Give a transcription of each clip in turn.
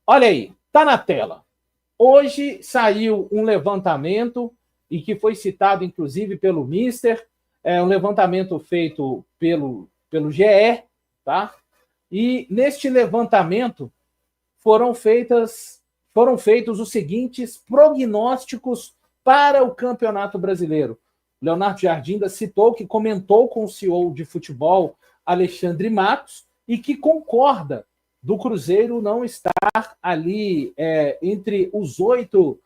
Olha aí, tá na tela. Hoje saiu um levantamento, e que foi citado inclusive pelo Mister, um levantamento feito pelo GE, tá? E neste levantamento foram feitos os seguintes prognósticos para o Campeonato Brasileiro. Leonardo Jardim citou que comentou com o CEO de futebol, Alexandre Matos, e que concorda do Cruzeiro não estar ali entre os 8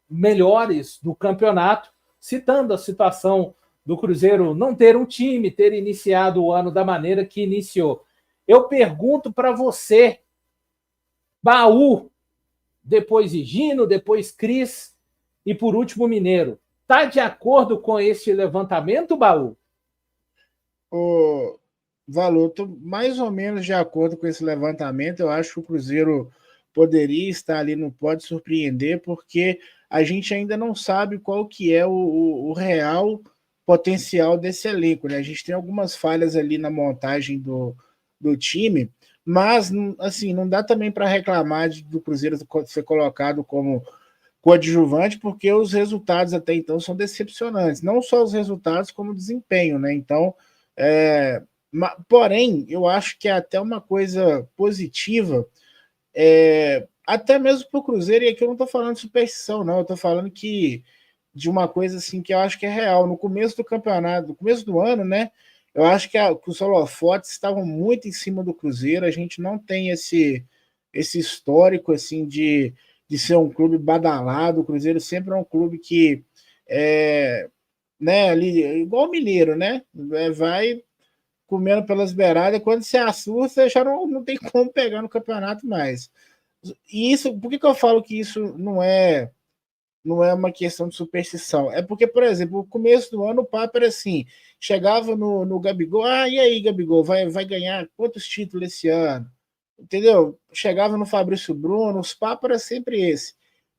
melhores do campeonato, citando a situação do Cruzeiro não ter um time, ter iniciado o ano da maneira que iniciou. Eu pergunto para você, Baú, depois Higino, depois Cris e por último Mineiro. Está de acordo com este levantamento, Baú? O Valor, estou mais ou menos de acordo com esse levantamento. Eu acho que o Cruzeiro poderia estar ali, não pode surpreender, porque a gente ainda não sabe qual que é o real potencial desse elenco, né? A gente tem algumas falhas ali na montagem do time, mas assim, não dá também para reclamar do Cruzeiro ser colocado como coadjuvante, porque os resultados até então são decepcionantes, não só os resultados, como o desempenho, né? Então, porém, eu acho que é até uma coisa positiva, até mesmo para o Cruzeiro, e aqui eu não estou falando de superstição, não, eu estou falando de uma coisa assim que eu acho que é real. No começo do campeonato, no começo do ano, né? Eu acho que os holofotes estavam muito em cima do Cruzeiro. A gente não tem esse histórico assim de ser um clube badalado. O Cruzeiro sempre é um clube que né, ali, igual o Mineiro, né? Vai comendo pelas beiradas, quando você assusta, já não tem como pegar no campeonato mais. E isso, por que eu falo que isso não é uma questão de superstição? É porque, por exemplo, no começo do ano o papo era assim, chegava no Gabigol, e aí, Gabigol, vai ganhar quantos títulos esse ano? Entendeu? Chegava no Fabrício Bruno, os papos eram sempre esse.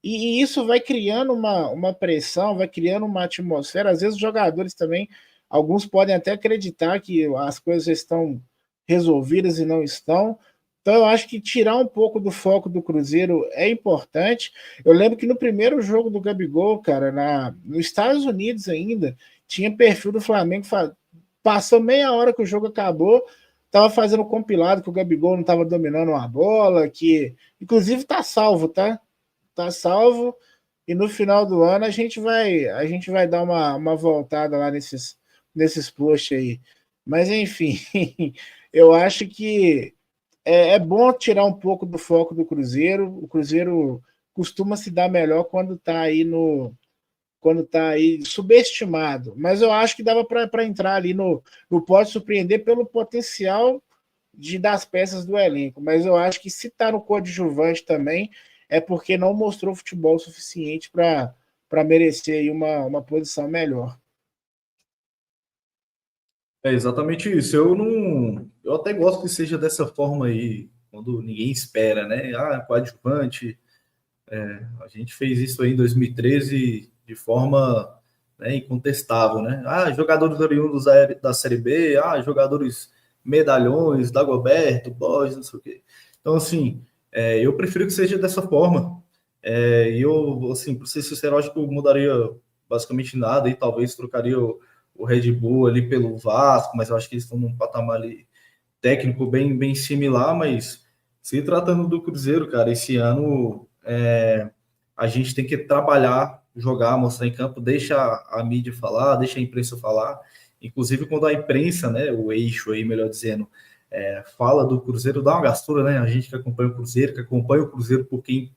E isso vai criando uma pressão, vai criando uma atmosfera. Às vezes os jogadores também, alguns podem até acreditar que as coisas estão resolvidas e não estão. Então eu acho que tirar um pouco do foco do Cruzeiro é importante. Eu lembro que no primeiro jogo do Gabigol, cara, nos Estados Unidos ainda, tinha perfil do Flamengo, passou meia hora que o jogo acabou, tava fazendo compilado que o Gabigol não tava dominando uma bola, que inclusive tá salvo, tá? Tá salvo, e no final do ano a gente vai dar uma voltada lá nesses posts aí. Mas enfim, eu acho que é bom tirar um pouco do foco do Cruzeiro. O Cruzeiro costuma se dar melhor quando está aí subestimado. Mas eu acho que dava para entrar ali no pode surpreender pelo potencial das peças do elenco. Mas eu acho que se está no coadjuvante também é porque não mostrou futebol suficiente para merecer aí uma posição melhor. É exatamente isso. Eu até gosto que seja dessa forma aí, quando ninguém espera, né? Coadjuvante. A gente fez isso aí em 2013 de forma, né, incontestável, né? Jogadores oriundos da Série B, jogadores medalhões, Dagoberto, Borges, não sei o quê. Então, assim, eu prefiro que seja dessa forma. E eu, assim, para ser sincero, acho que eu mudaria basicamente nada e talvez trocaria o Red Bull ali pelo Vasco, mas eu acho que eles estão num patamar ali técnico bem similar, mas se tratando do Cruzeiro, cara, esse ano a gente tem que trabalhar, jogar, mostrar em campo, deixa a mídia falar, deixa a imprensa falar, inclusive quando a imprensa, né, o eixo aí, melhor dizendo, fala do Cruzeiro, dá uma gastura, né, a gente que acompanha o Cruzeiro por quem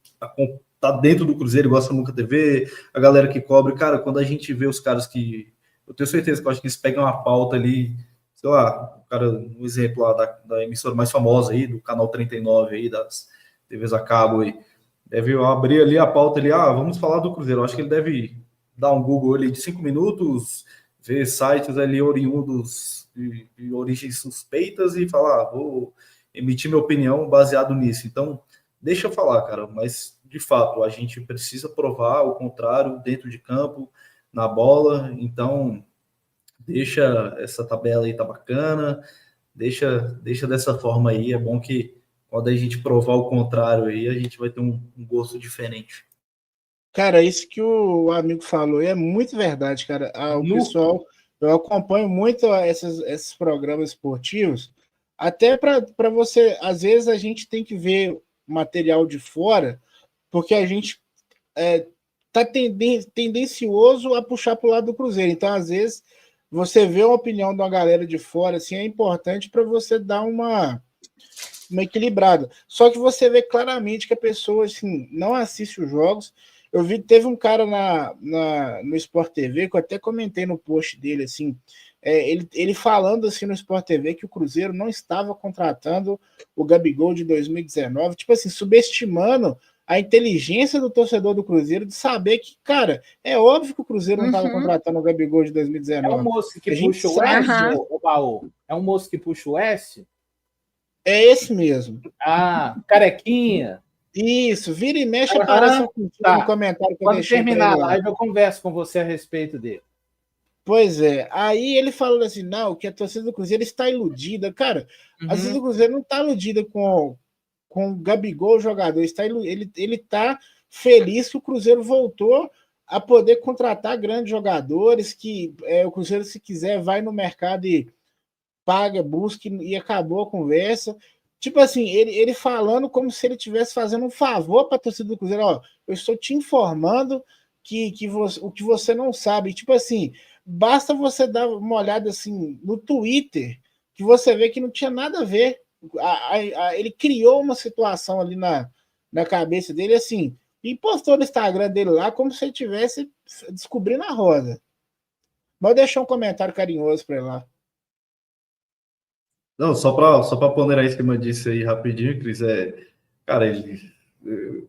tá dentro do Cruzeiro, gosta nunca TV, a galera que cobre, cara, quando a gente vê os caras que, eu tenho certeza que eu acho que eles pegam a pauta ali, sei lá, cara, um exemplo lá da emissora mais famosa aí, do canal 39 aí, das TVs a cabo aí, deve abrir ali a pauta ali, vamos falar do Cruzeiro, eu acho que ele deve dar um Google ali de 5 minutos, ver sites ali oriundos de origens suspeitas e falar, vou emitir minha opinião baseado nisso. Então, deixa eu falar, cara, mas de fato, a gente precisa provar o contrário dentro de campo, na bola, então deixa essa tabela aí, tá bacana, deixa dessa forma aí, é bom que quando a gente provar o contrário aí, a gente vai ter um gosto diferente. Cara, isso que o amigo falou é muito verdade, cara. O pessoal, eu acompanho muito esses programas esportivos, até para você, às vezes a gente tem que ver material de fora, porque a gente tá tendencioso a puxar para o lado do Cruzeiro. Então, às vezes, você vê a opinião de uma galera de fora, assim, é importante para você dar uma equilibrada. Só que você vê claramente que a pessoa assim, não assiste os jogos. Eu vi, teve um cara no Sport TV, que eu até comentei no post dele, assim, ele falando assim no Sport TV que o Cruzeiro não estava contratando o Gabigol de 2019, tipo assim, subestimando a inteligência do torcedor do Cruzeiro de saber que, cara, é óbvio que o Cruzeiro não estava contratando o Gabigol de 2019. É um moço que A gente puxa o sabe. S, o Baú? É um moço que puxa o S? É esse mesmo. Ah, carequinha. Isso, vira e mexe aparece um tá. no comentário que eu Quando deixei terminar a lá. live, eu converso com você a respeito dele. Pois é. Aí ele falou assim, não, que a torcida do Cruzeiro está iludida. Cara, a torcida do Cruzeiro não está iludida com o Gabigol, o jogador. Ele está feliz que o Cruzeiro voltou a poder contratar grandes jogadores, que o Cruzeiro, se quiser, vai no mercado e paga, busca e acabou a conversa. Tipo assim, ele falando como se ele estivesse fazendo um favor para a torcida do Cruzeiro. Ó, eu estou te informando que o que você não sabe. Tipo assim, basta você dar uma olhada assim no Twitter, que você vê que não tinha nada a ver. Ele criou uma situação ali na cabeça dele, assim, e postou no Instagram dele lá como se ele estivesse descobrindo a roda. Mas deixar um comentário carinhoso para ele lá. Não, só para ponderar isso que eu disse aí rapidinho, Cris, cara,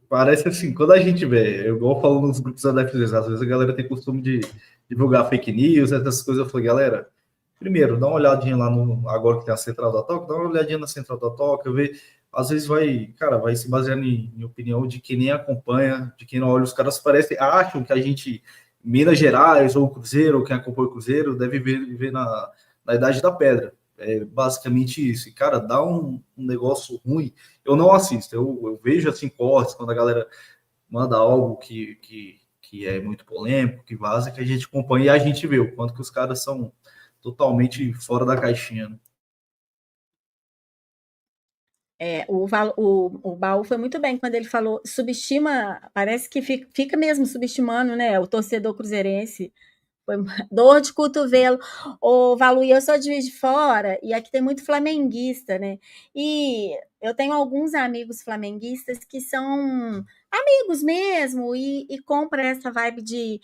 parece assim, quando a gente vê, eu igual falo nos grupos da DFZ, às vezes a galera tem costume de divulgar fake news, essas coisas, eu falei, galera, primeiro, dá uma olhadinha lá agora que tem a Central da Toca, dá uma olhadinha na Central da Toca, ver, às vezes vai se baseando em opinião de quem nem acompanha, de quem não olha, os caras acham que a gente, Minas Gerais, ou Cruzeiro, ou quem acompanha o Cruzeiro, deve viver na Idade da Pedra. É basicamente isso. E, cara, dá um negócio ruim. Eu não assisto. Eu vejo assim cortes quando a galera manda algo que é muito polêmico, que vaza, que a gente acompanha e a gente vê o quanto que os caras são totalmente fora da caixinha. Né? O Baú foi muito bem quando ele falou, subestima, parece que fica mesmo subestimando, né, o torcedor cruzeirense. Foi dor de cotovelo. Ô, Valu, eu sou de Juiz de Fora e aqui tem muito flamenguista, né? E eu tenho alguns amigos flamenguistas que são amigos mesmo e compram essa vibe de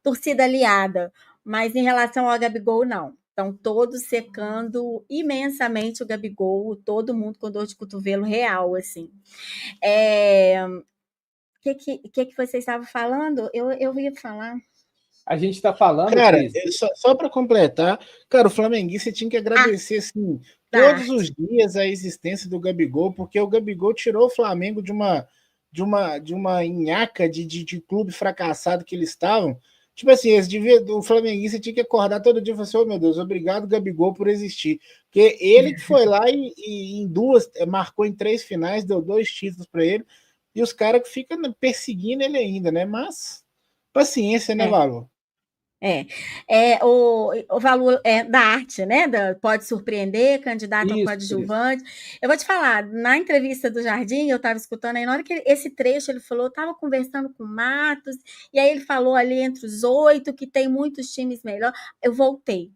torcida aliada. Mas em relação ao Gabigol, não. Estão todos secando imensamente o Gabigol, todo mundo com dor de cotovelo real, assim. O que você estava falando? Eu ia falar. A gente está falando, cara, Cris. Só para completar, cara, o flamenguista tinha que agradecer assim, todos os dias a existência do Gabigol, porque o Gabigol tirou o Flamengo de uma nhaca de clube fracassado que eles estavam. Tipo assim, o flamenguista tinha que acordar todo dia e falar assim, oh meu Deus, obrigado Gabigol por existir. Porque ele que foi lá e em marcou em 3 finais, deu 2 títulos para ele, e os caras ficam perseguindo ele ainda, né? Mas paciência, né, Valor? O valor da arte, né? Pode surpreender, candidato a coadjuvante. Eu vou te falar, na entrevista do Jardim, eu estava escutando aí, na hora que esse trecho ele falou, eu estava conversando com o Matos, e aí ele falou ali entre os 8 que tem muitos times melhor. Eu voltei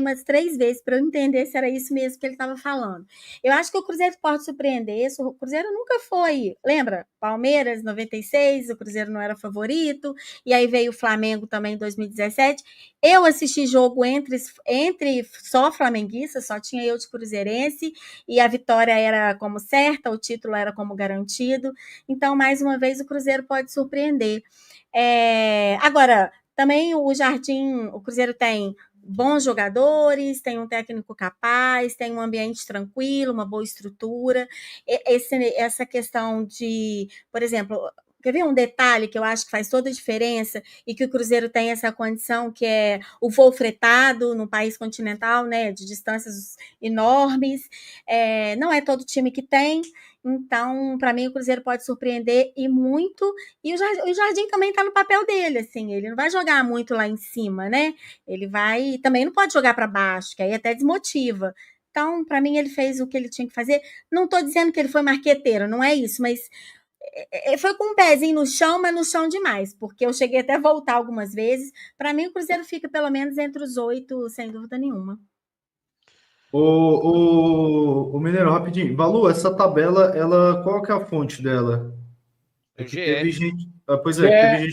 umas 3 vezes para eu entender se era isso mesmo que ele estava falando. Eu acho que o Cruzeiro pode surpreender. O Cruzeiro nunca foi. Lembra? Palmeiras, 96, o Cruzeiro não era favorito. E aí veio o Flamengo também em 2017. Eu assisti jogo entre só flamenguistas, só tinha eu de cruzeirense. E a vitória era como certa, o título era como garantido. Então, mais uma vez, o Cruzeiro pode surpreender. Agora, também o Jardim, o Cruzeiro tem bons jogadores, tem um técnico capaz, tem um ambiente tranquilo, uma boa estrutura. Essa questão de, por exemplo, Quer ver um detalhe que eu acho que faz toda a diferença e que o Cruzeiro tem essa condição, que é o voo fretado no país continental, né, de distâncias enormes. Não é todo time que tem, então, para mim, o Cruzeiro pode surpreender e muito. E o Jardim também está no papel dele, assim, ele não vai jogar muito lá em cima, né? Ele vai. Também não pode jogar para baixo, que aí até desmotiva. Então, para mim, ele fez o que ele tinha que fazer. Não estou dizendo que ele foi marqueteiro, não é isso, mas foi com um pezinho no chão, mas no chão demais, porque eu cheguei até a voltar algumas vezes. Para mim, o Cruzeiro fica pelo menos entre os 8, sem dúvida nenhuma. O Mineiro, rapidinho. Valu, essa tabela, qual que é a fonte dela? É que teve gente. Pois é,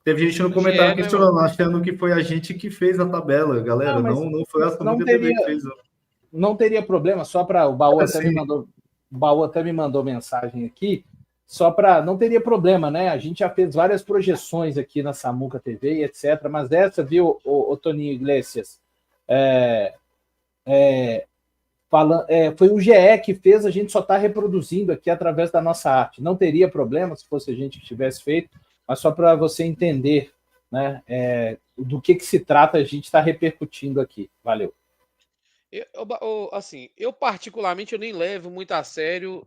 teve gente no comentário questionando, achando que foi a gente que fez a tabela, galera. Não foi a Samuca TV que fez. Não teria problema, só para o Baú até me mandou mensagem aqui, só para não teria problema, né? A gente já fez várias projeções aqui na Samuca TV, etc. Mas dessa, viu, o Toninho Iglesias, foi o GE que fez, a gente só está reproduzindo aqui através da nossa arte. Não teria problema se fosse a gente que tivesse feito, mas só para você entender, né, do que se trata, a gente está repercutindo aqui. Valeu. Eu particularmente eu nem levo muito a sério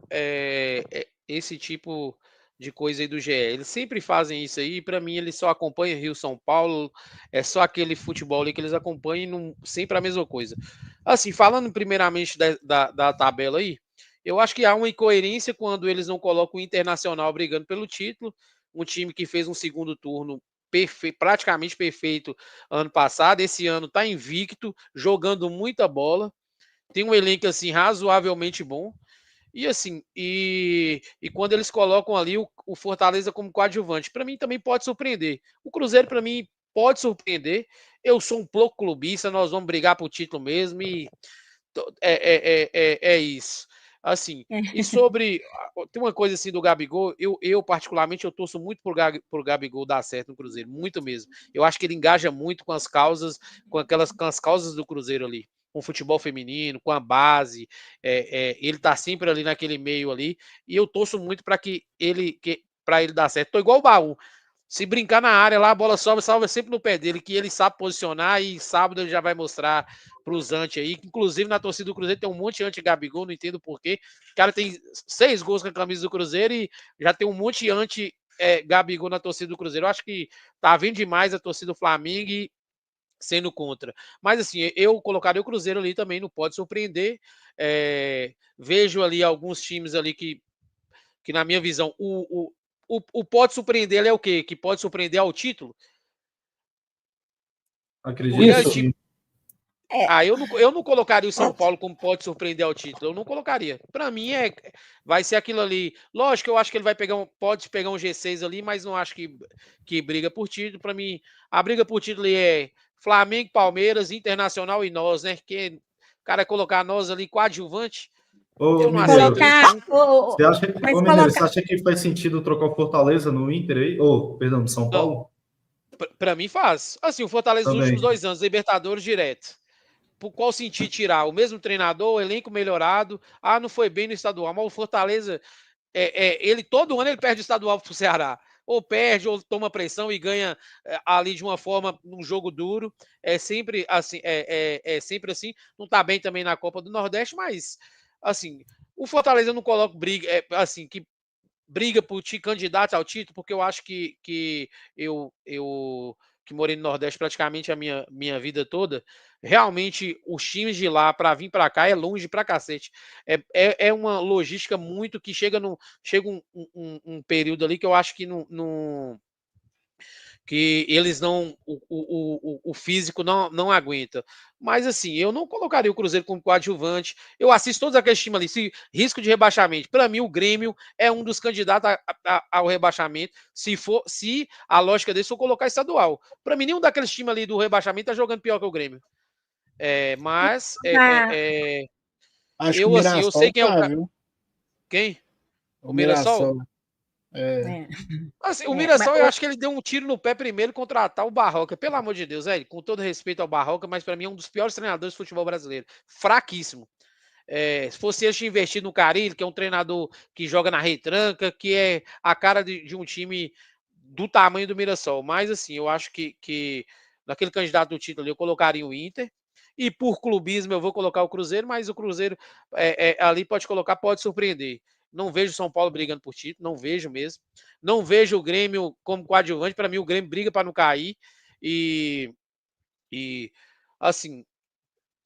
esse tipo de coisa aí do GE. Eles sempre fazem isso aí, para mim eles só acompanham Rio-São Paulo, é só aquele futebol ali que eles acompanham, sempre a mesma coisa. Assim, falando primeiramente da tabela aí, eu acho que há uma incoerência quando eles não colocam o Internacional brigando pelo título, um time que fez um segundo turno praticamente perfeito ano passado, esse ano tá invicto, jogando muita bola, tem um elenco assim razoavelmente bom, e assim, e quando eles colocam ali o Fortaleza como coadjuvante, para mim também pode surpreender. O Cruzeiro para mim pode surpreender. Eu sou um pouco clubista, nós vamos brigar pro título mesmo e é isso. Assim, e sobre. Tem uma coisa assim do Gabigol, eu particularmente eu torço muito por Gabigol dar certo no Cruzeiro, muito mesmo. Eu acho que ele engaja muito com as causas, com as causas do Cruzeiro ali, com o futebol feminino, com a base. Ele tá sempre ali naquele meio ali, e eu torço muito para ele dar certo. Tô igual o Baú. Se brincar na área lá, a bola salva sempre no pé dele, que ele sabe posicionar, e sábado ele já vai mostrar pros anti aí, que inclusive na torcida do Cruzeiro tem um monte de anti-Gabigol, não entendo porquê. O cara tem 6 gols com a camisa do Cruzeiro e já tem um monte de anti-Gabigol na torcida do Cruzeiro. Eu acho que tá vindo demais a torcida do Flamengo e sendo contra. Mas assim, eu colocaria o Cruzeiro ali também, não pode surpreender. Vejo ali alguns times ali que na minha visão, o pode surpreender é o quê? Que pode surpreender ao título? Acredito sim. Eu não colocaria o São Paulo como pode surpreender ao título. Eu não colocaria. Para mim, vai ser aquilo ali. Lógico que eu acho que ele vai pode pegar um G6 ali, mas não acho que briga por título. Para mim, a briga por título é Flamengo, Palmeiras, Internacional e nós, né? Que o cara colocar nós ali coadjuvante. Eu não aceito isso. Você acha que faz sentido trocar o Fortaleza no Inter aí? Perdão, no São Paulo? Para mim faz. Assim, o Fortaleza nos últimos 2 anos, Libertadores direto. Por qual sentido tirar? O mesmo treinador, elenco melhorado. Não foi bem no estadual, mas o Fortaleza, ele todo ano ele perde o estadual pro Ceará. Ou perde, ou toma pressão e ganha ali de uma forma, num jogo duro. É sempre assim, sempre assim. Não tá bem também na Copa do Nordeste, mas assim, o Fortaleza eu não coloco briga, assim, que briga por candidato ao título, porque eu acho que eu que morei no Nordeste praticamente a minha vida toda, realmente os times de lá para vir para cá é longe pra cacete. É uma logística muito que chega um período ali que eu acho que que eles não, o físico não aguenta. Mas assim, eu não colocaria o Cruzeiro como coadjuvante. Eu assisto todos aqueles times ali, risco de rebaixamento. Para mim, o Grêmio é um dos candidatos ao rebaixamento. Se a lógica desse for colocar estadual. Para mim, nenhum daqueles times ali do rebaixamento tá jogando pior que o Grêmio. Acho que assim, eu sei quem é o cara. Viu? Quem? O Mirassol. Assim, o Mirassol, eu acho que ele deu um tiro no pé primeiro contratar o Barroca. Pelo amor de Deus, com todo respeito ao Barroca, mas para mim é um dos piores treinadores do futebol brasileiro. Fraquíssimo. Se fosse eles investir no Carille, que é um treinador que joga na retranca, que é a cara de um time do tamanho do Mirassol. Mas, assim, eu acho que naquele candidato do título ali, eu colocaria o Inter. E por clubismo eu vou colocar o Cruzeiro, mas o Cruzeiro ali pode surpreender. Não vejo o São Paulo brigando por título, não vejo mesmo. Não vejo o Grêmio como coadjuvante. Para mim, o Grêmio briga para não cair. E assim,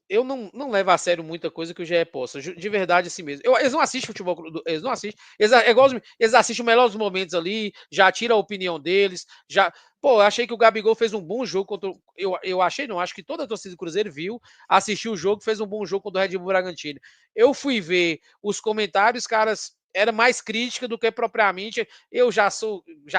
eu não levo a sério muita coisa que o GE posta, de verdade assim mesmo. Eles não assistem futebol, eles não assistem. Eles assistem os melhores momentos ali, já tiram a opinião deles, já. Pô, eu achei que o Gabigol fez um bom jogo contra. Eu achei, não, acho que toda a torcida do Cruzeiro viu, assistiu o jogo, fez um bom jogo contra o Red Bull Bragantino. Eu fui ver os comentários, caras, era mais crítica do que propriamente. Eu já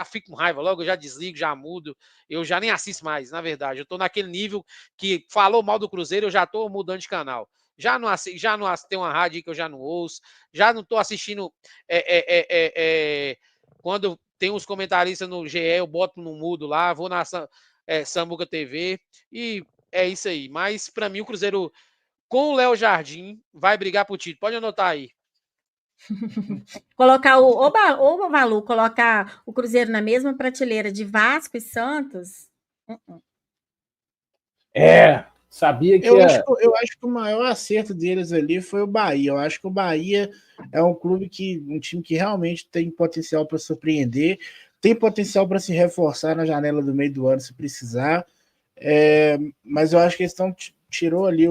fico com raiva logo, eu já desligo, já mudo, eu já nem assisto mais, na verdade. Eu tô naquele nível que falou mal do Cruzeiro, eu já tô mudando de canal. Já não tem uma rádio aí que eu já não ouço, já não tô assistindo. Quando tem uns comentaristas no GE, eu boto no mudo lá, vou na Samuca TV e é isso aí. Mas para mim o Cruzeiro com o Léo Jardim vai brigar pro título. Pode anotar aí. Colocar o Valu, colocar o Cruzeiro na mesma prateleira de Vasco e Santos. Sabia que eu acho que o maior acerto deles ali foi o Bahia. Eu acho que o Bahia é um time que realmente tem potencial para surpreender, tem potencial para se reforçar na janela do meio do ano se precisar. Mas eu acho que eles tirou ali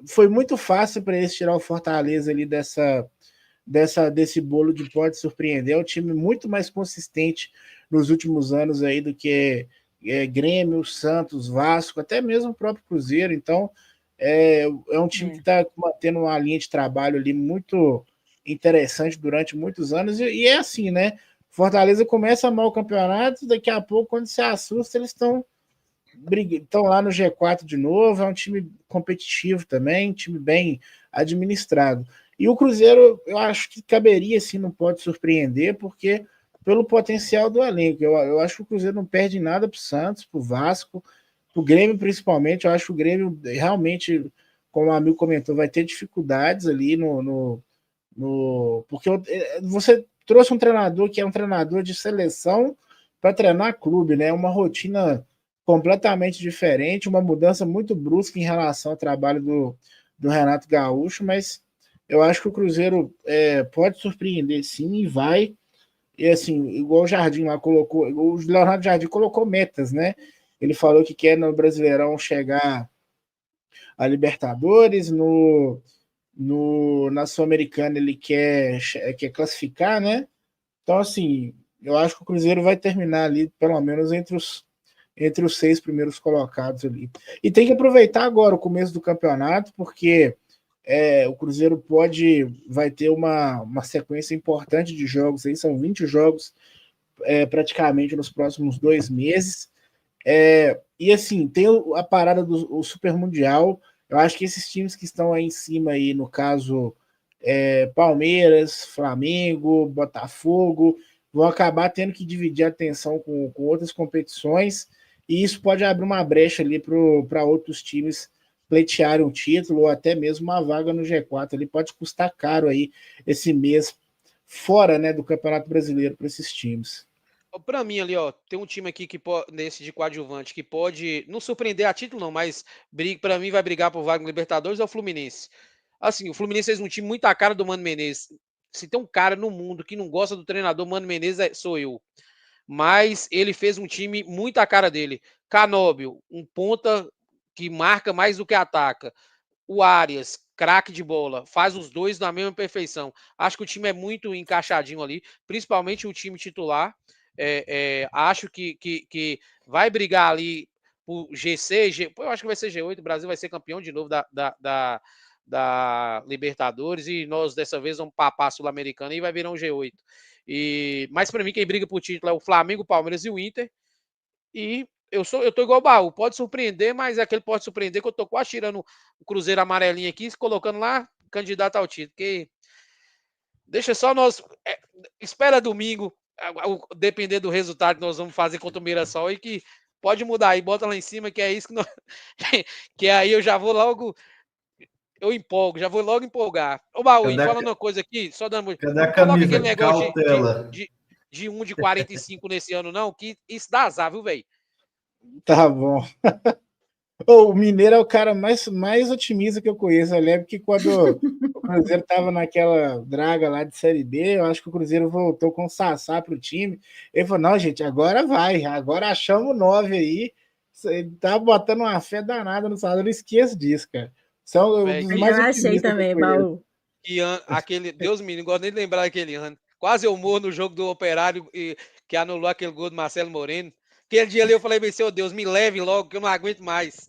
foi muito fácil para eles tirar o Fortaleza ali desse bolo de pode surpreender. É um time muito mais consistente nos últimos anos aí do que Grêmio, Santos, Vasco, até mesmo o próprio Cruzeiro. Então, é um time que está mantendo uma linha de trabalho ali muito interessante durante muitos anos. E é assim, né? Fortaleza começa mal o campeonato, daqui a pouco, quando se assusta, eles estão lá no G4 de novo. É um time competitivo também, um time bem administrado. E o Cruzeiro, eu acho que caberia, assim, não pode surpreender, porque pelo potencial do elenco. Eu acho que o Cruzeiro não perde nada para o Santos, para o Vasco, para o Grêmio principalmente. Eu acho que o Grêmio realmente, como o amigo comentou, vai ter dificuldades ali porque você trouxe um treinador que é um treinador de seleção para treinar clube, né? Uma rotina completamente diferente, uma mudança muito brusca em relação ao trabalho do Renato Gaúcho, mas eu acho que o Cruzeiro pode surpreender sim e vai. E assim, igual o Jardim lá colocou, o Leonardo Jardim colocou metas, né? Ele falou que quer no Brasileirão chegar a Libertadores, na Sul-Americana ele quer classificar, né? Então, assim, eu acho que o Cruzeiro vai terminar ali, pelo menos entre os 6 primeiros colocados ali. E tem que aproveitar agora o começo do campeonato, porque o Cruzeiro vai ter uma sequência importante de jogos, aí são 20 jogos praticamente nos próximos 2 meses. E assim, tem a parada do Super Mundial. Eu acho que esses times que estão aí em cima, aí, no caso, Palmeiras, Flamengo, Botafogo, vão acabar tendo que dividir a atenção com outras competições, e isso pode abrir uma brecha ali para outros times pleitearem um título ou até mesmo uma vaga no G4. Ele pode custar caro aí esse mês fora, né, do Campeonato Brasileiro para esses times. Para mim ali, ó, tem um time aqui nesse de coadjuvante que pode não surpreender a título não, mas para mim vai brigar por vaga no Libertadores, é o Fluminense. Assim, o Fluminense fez um time muito a cara do Mano Menezes. Se tem um cara no mundo que não gosta do treinador Mano Menezes, sou eu. Mas ele fez um time muito a cara dele. Canóbio, um ponta que marca mais do que ataca. O Arias, craque de bola, faz os dois na mesma perfeição. Acho que o time é muito encaixadinho ali, principalmente o time titular. Acho que vai brigar ali por GC, eu acho que vai ser G8, o Brasil vai ser campeão de novo da Libertadores, e nós dessa vez vamos papar a Sul-Americana e vai virar um G8. Mas para mim quem briga por título é o Flamengo, o Palmeiras e o Inter. E eu tô igual o Baú, pode surpreender, mas aquele pode surpreender que eu tô quase tirando o Cruzeiro amarelinho aqui, colocando lá candidato ao título, porque deixa só nós, espera domingo, depender do resultado que nós vamos fazer contra o Mirassol, e que pode mudar aí, bota lá em cima, que é isso que nós, que aí eu já vou logo, Eu empolgo, já vou logo empolgar. Ô, Baú, falando uma coisa aqui, só dando. Cadê a Não coloca camisa? aquele negócio Cautela. de 1 de 45 nesse ano, não, que isso dá azar, viu, velho? Tá bom. O Mineiro é o cara mais otimista que eu conheço. Eu lembro que quando o Cruzeiro estava naquela draga lá de Série B, eu acho que o Cruzeiro voltou com o Sassá para o time. Ele falou: não, gente, agora vai, agora achamos 9 aí. Ele tá botando uma fé danada no salário. Eu não esqueço disso, cara. São um dos mais eu achei também, Baú. Aquele, Deus me livre, não gosto nem de lembrar daquele ano. Quase eu morro no jogo do Operário que anulou aquele gol do Marcelo Moreno. Aquele dia ali eu falei, meu Deus, me leve logo, que eu não aguento mais.